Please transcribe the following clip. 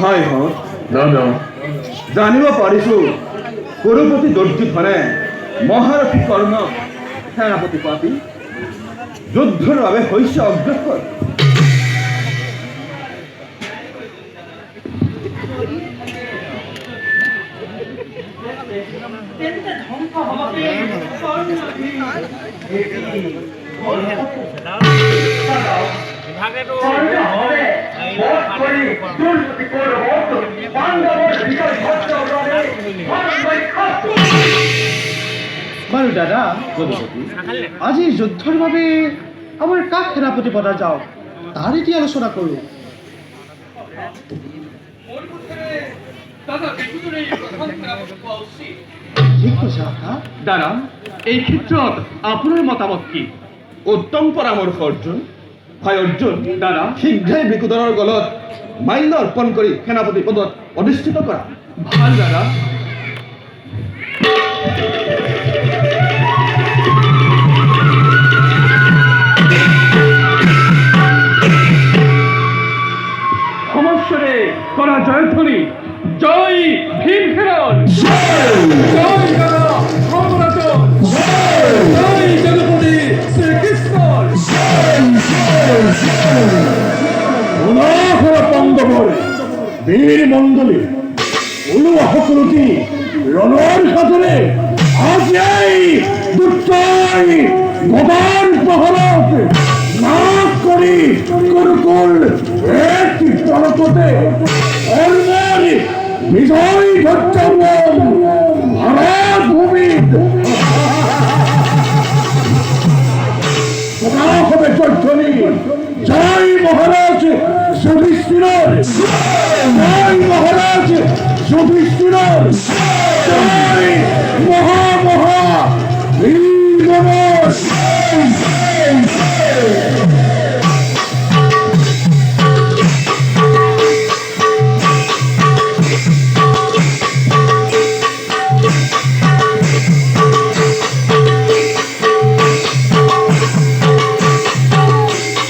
হয় হত জানিব পাৰিছো কুৰুপতি দুৰ্যোধনে মহাৰথী কৰ্ণক সেনাপতি পাতি যুদ্ধৰ বাবে হৈছে অগ্ৰসৰ। বাৰু দাদা, আজি যুদ্ধৰ বাবে আমাৰ কাক সেনাপতি পতা যাওক তাৰ এতিয়া আলোচনা কৰোঁ। ঠিক কৈছা দাদা, এই ক্ষেত্ৰত আপোনাৰ মতামত কি? উত্তম পৰামৰ্শ অৰ্জুন। হয় অৰ্জুন, দাদা শীঘ্ৰেই বিকুদনৰ গলত মাল্য অৰ্পণ কৰি সেনাপতি পদত অধিষ্ঠিত কৰা। ভাল দাদা। সমস্যরে করা জয়ধ্বনি, জয় ভীম ফেরত, জয় দাদা ভগবতন, জয় জগপতি শ্রীকৃষ্ণ। পাণ্ডৱৰ বীৰ মণ্ডলী ওলোৱা সকলোটি ৰণৰ সাজেৰে আজিয়াই দুটাই ভগৱান পহৰত নাশ কৰি কুৰুকুল এক পলকতে অৰ্ণাৰী বিজয় ধৰ্যম ভাৰত ভূমিত হবে জয়ধ্বনি। জয় মহারাজ যুধিষ্ঠির, জয় মহারাজ যুধিষ্ঠির।